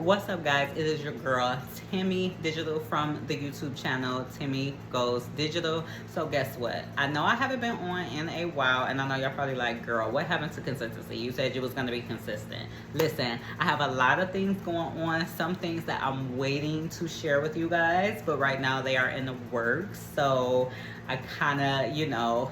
What's up, guys? It is your girl Timmy Digital from the YouTube channel Timmy Goes Digital. So guess what? I know I haven't been on in a while, and I know y'all probably like, girl, what happened to consistency? You said you was going to be consistent. Listen, I have a lot of things going on, some things that I'm waiting to share with you guys, but right now they are in the works. So I kind of,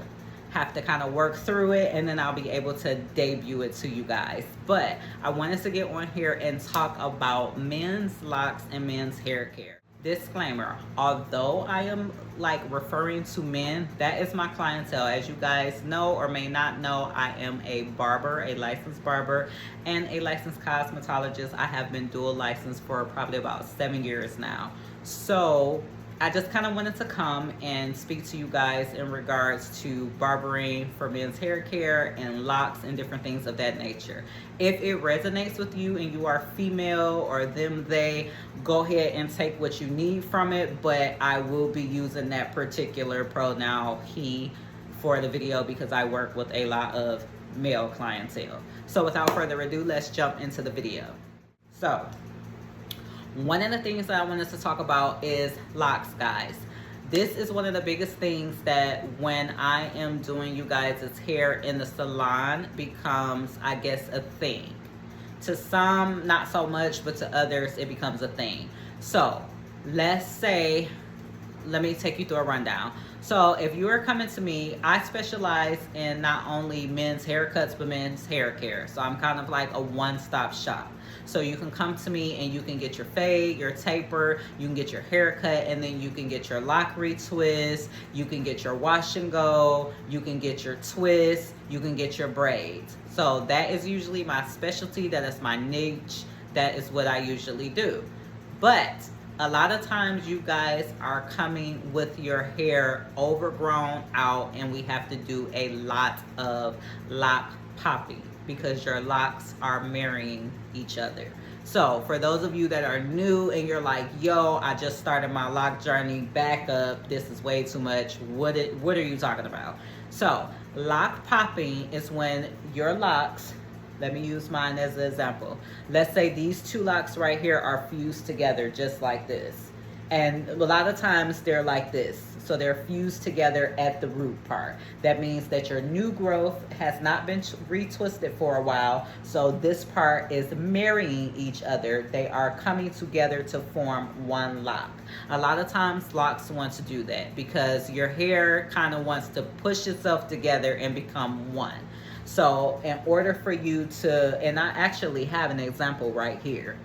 have to kind of work through it, and then I'll be able to debut it to you guys. But I wanted to get on here and talk about men's locks and men's hair care. Disclaimer, although I am like referring to men, that is my clientele. As you guys know or may not know, I am a barber, a licensed barber, and a licensed cosmetologist. I have been dual licensed for probably about 7 years now. So I just kind of wanted to come and speak to you guys in regards to barbering for men's hair care and locks and different things of that nature. If it resonates with you and you are female or them, they, go ahead and take what you need from it, but I will be using that particular pronoun he for the video because I work with a lot of male clientele. So without further ado, let's jump into the video. So one of the things that I wanted to talk about is locks, guys. This is one of the biggest things that when I am doing you guys' hair in the salon becomes, I guess, a thing. To some, not so much, but to others, it becomes a thing. So let's say, let me take you through a rundown. So if you are coming to me, I specialize in not only men's haircuts, but men's hair care. So I'm kind of like a one-stop shop. So you can come to me and you can get your fade, your taper, you can get your haircut, and then you can get your lock retwist, you can get your wash and go, you can get your twist, you can get your braids. So that is usually my specialty, that is my niche, that is what I usually do. But a lot of times you guys are coming with your hair overgrown out, and we have to do a lot of lock popping because your locks are marrying each other. So for those of you that are new and you're like, yo, I just started my lock journey, back up, this is way too much, what are you talking about? So lock popping is when your locks, let me use mine as an example. Let's say these two locks right here are fused together just like this. And a lot of times they're like this. So they're fused together at the root part. That means that your new growth has not been retwisted for a while. So this part is marrying each other. They are coming together to form one lock. A lot of times locks want to do that because your hair kind of wants to push itself together and become one. So in order for you to, and I actually have an example right here.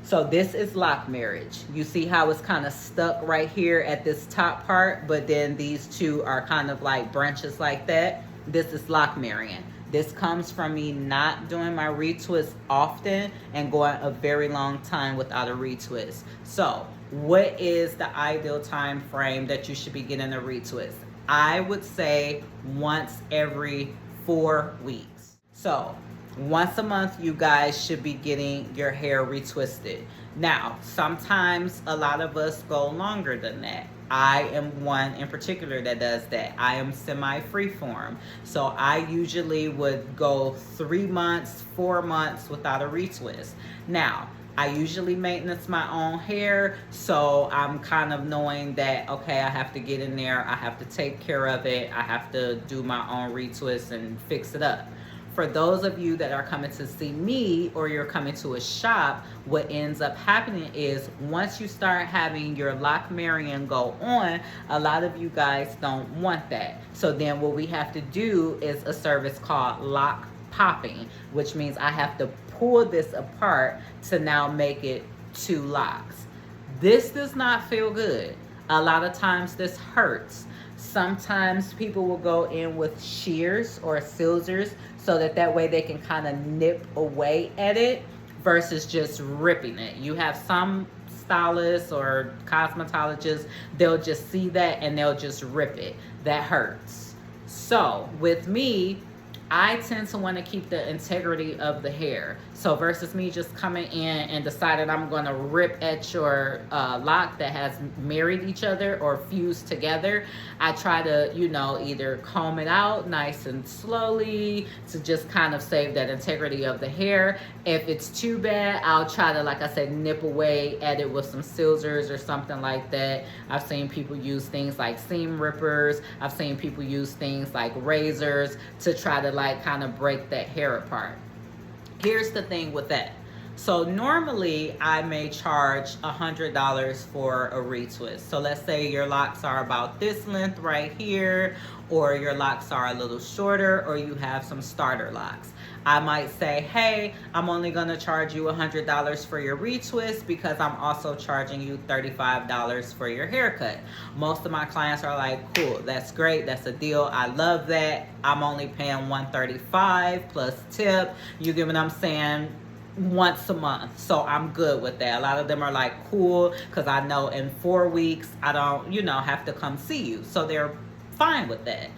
So this is lock marriage. You see how it's kind of stuck right here at this top part, but then these two are kind of like branches like that. This is lock marrying. This comes from me not doing my retwist often and going a very long time without a retwist. So what is the ideal time frame that you should be getting a retwist? I would say once every 4 weeks. So once a month, you guys should be getting your hair retwisted. Now, sometimes a lot of us go longer than that. I am one in particular that does that. I am semi-freeform. So I usually would go 3 months, 4 months without a retwist. Now, I usually maintenance my own hair, so I'm kind of knowing that, okay, I have to get in there, I have to take care of it, I have to do my own retwist and fix it up. For those of you that are coming to see me or you're coming to a shop, what ends up happening is once you start having your lock marrying go on, a lot of you guys don't want that. So then what we have to do is a service called lock popping, which means I have to pull this apart to now make it 2 locks. This does not feel good. A lot of times this hurts. Sometimes people will go in with shears or scissors so that way they can kind of nip away at it versus just ripping it. You have some stylists or cosmetologists, they'll just see that and they'll just rip it. That hurts. So with me, I tend to want to keep the integrity of the hair. So versus me just coming in and deciding I'm going to rip at your lock that has married each other or fused together, I try to, you know, either comb it out nice and slowly to just kind of save that integrity of the hair. If it's too bad, I'll try to, like I said, nip away at it with some scissors or something like that. I've seen people use things like seam rippers. I've seen people use things like razors to try to like kind of break that hair apart. Here's the thing with that. So normally I may charge $100 for a retwist. So let's say your locks are about this length right here, or your locks are a little shorter, or you have some starter locks. I might say, hey, I'm only gonna charge you $100 for your retwist because I'm also charging you $35 for your haircut. Most of my clients are like, cool, that's great, that's a deal, I love that. I'm only paying $135 plus tip. You get what I'm saying? Once a month, so I'm good with that. A lot of them are like, cool, because I know in 4 weeks I don't, you know, have to come see you, so they're fine with that.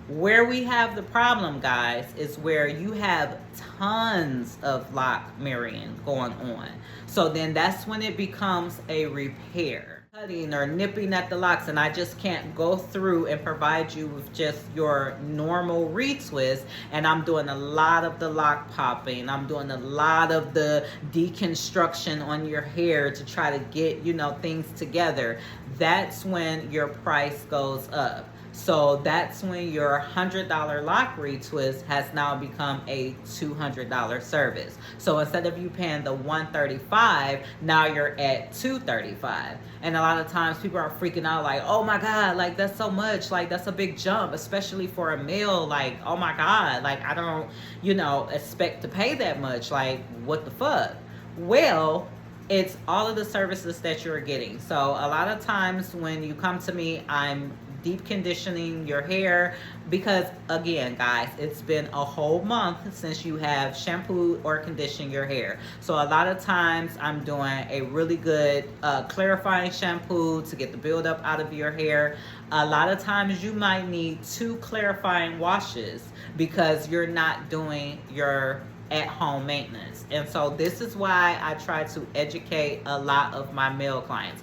Where we have the problem, guys, is where you have tons of lock marrying going on. So then that's when it becomes a repair. Cutting or nipping at the locks, and I just can't go through and provide you with just your normal retwist, and I'm doing a lot of the lock popping, I'm doing a lot of the deconstruction on your hair to try to get, you know, things together. That's when your price goes up. So that's when your $100 lock retwist has now become a $200 service. So instead of you paying the $135, now you're at $235. And a lot of times people are freaking out like, oh my God, like that's so much, like that's a big jump, especially for a male. Like, oh my God, like I don't, you know, expect to pay that much. Like, what the fuck? Well, it's all of the services that you're getting. So a lot of times when you come to me, I'm deep conditioning your hair because, again, guys, it's been a whole month since you have shampooed or conditioned your hair. So a lot of times I'm doing a really good clarifying shampoo to get the buildup out of your hair. A lot of times you might need 2 clarifying washes because you're not doing your at-home maintenance. And so this is why I try to educate a lot of my male clients.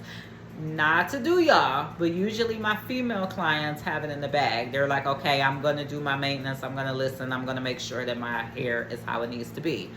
Not to do y'all, but usually my female clients have it in the bag. They're like, okay, I'm gonna do my maintenance, I'm gonna listen, I'm gonna make sure that my hair is how it needs to be.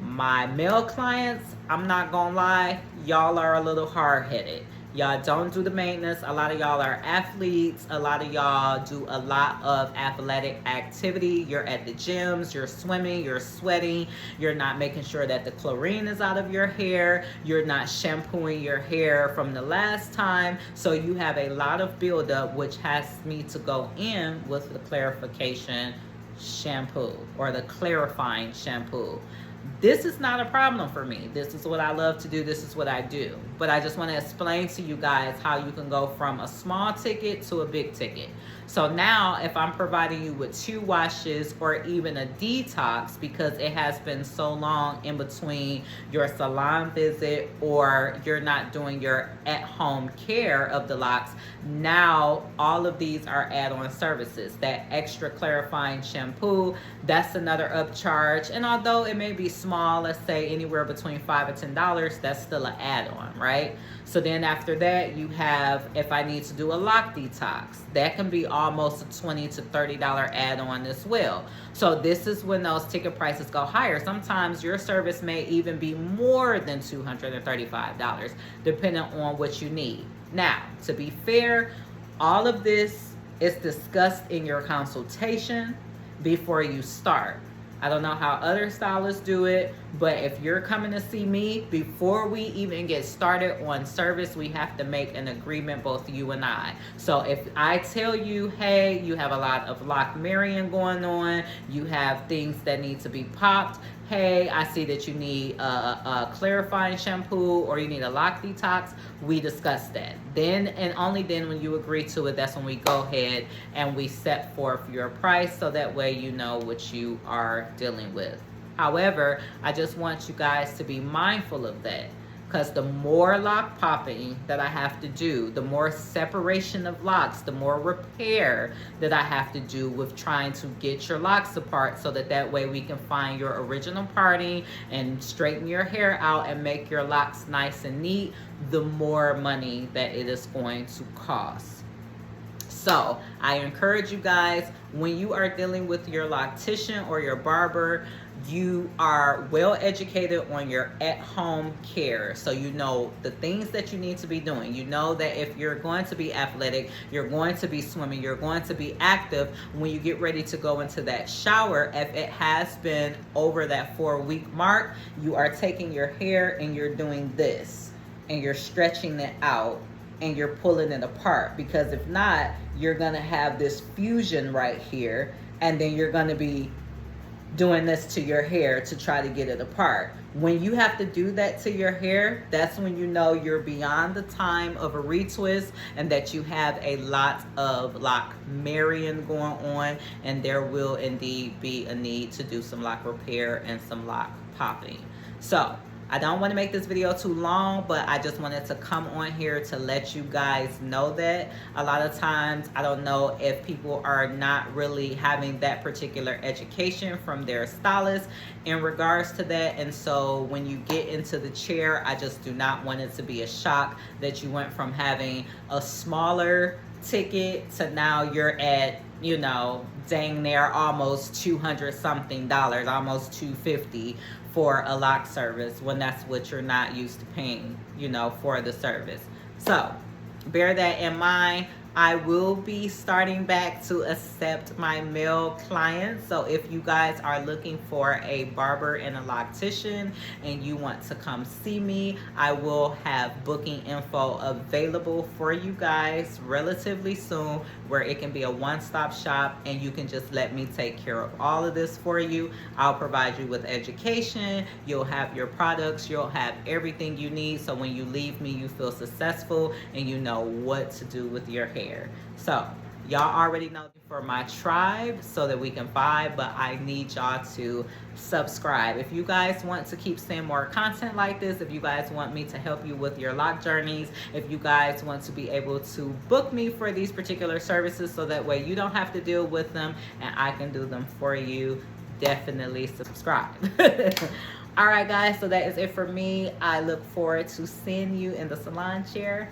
My male clients, I'm not gonna lie, y'all are a little hard-headed. Y'all don't do the maintenance. A lot of y'all are athletes. A lot of y'all do a lot of athletic activity. You're at the gyms, you're swimming, you're sweating. You're not making sure that the chlorine is out of your hair. You're not shampooing your hair from the last time. So you have a lot of buildup, which has me to go in with the clarification shampoo or the clarifying shampoo. This is not a problem for me. This is what I love to do. This is what I do. But I just want to explain to you guys how you can go from a small ticket to a big ticket. So now if I'm providing you with 2 washes or even a detox because it has been so long in between your salon visit or you're not doing your at-home care of the locks, now all of these are add-on services. That extra clarifying shampoo, that's another upcharge. And although it may be small, let's say anywhere between $5 and $10, that's still an add-on, right? So then after that, you have, if I need to do a lock detox, that can be almost a $20 to $30 add-on as well. So this is when those ticket prices go higher. Sometimes your service may even be more than $235, depending on what you need. Now, to be fair, all of this is discussed in your consultation before you start. I don't know how other stylists do it, but if you're coming to see me, before we even get started on service, we have to make an agreement, both you and I. So if I tell you, hey, you have a lot of lock marrying going on, you have things that need to be popped, hey, I see that you need a clarifying shampoo or you need a lock detox, we discuss that. Then and only then when you agree to it, that's when we go ahead and we set forth your price so that way you know what you are dealing with. However, I just want you guys to be mindful of that. because the more lock popping that I have to do, the more separation of locks, the more repair that I have to do with trying to get your locks apart, so that way we can find your original parting and straighten your hair out and make your locks nice and neat, the more money that it is going to cost. So I encourage you guys, when you are dealing with your loctician or your barber, you are well educated on your at-home care. So you know the things that you need to be doing. You know that if you're going to be athletic, you're going to be swimming, you're going to be active, when you get ready to go into that shower, if it has been over that 4-week mark, you are taking your hair and you're doing this and you're stretching it out and you're pulling it apart, because if not, you're gonna have this fusion right here, and then you're gonna be doing this to your hair to try to get it apart. When you have to do that to your hair, that's when you know you're beyond the time of a retwist and that you have a lot of lock marrying going on, and there will indeed be a need to do some lock repair and some lock popping. So I don't want to make this video too long, but I just wanted to come on here to let you guys know that a lot of times, I don't know if people are not really having that particular education from their stylist in regards to that. And so when you get into the chair, I just do not want it to be a shock that you went from having a smaller ticket to now you're at, you know, dang near almost $200 something, almost $250 for a lock service, when that's what you're not used to paying, you know, for the service. So bear that in mind. I will be starting back to accept my male clients. So if you guys are looking for a barber and a loctician and you want to come see me, I will have booking info available for you guys relatively soon, where it can be a one-stop shop and you can just let me take care of all of this for you. I'll provide you with education, you'll have your products, you'll have everything you need, so when you leave me, you feel successful and you know what to do with your hair. So y'all already know for my tribe so that we can vibe, but I need y'all to subscribe. If you guys want to keep seeing more content like this, if you guys want me to help you with your lock journeys, if you guys want to be able to book me for these particular services so that way you don't have to deal with them and I can do them for you, definitely subscribe. All right guys, so that is it for me. I look forward to seeing you in the salon chair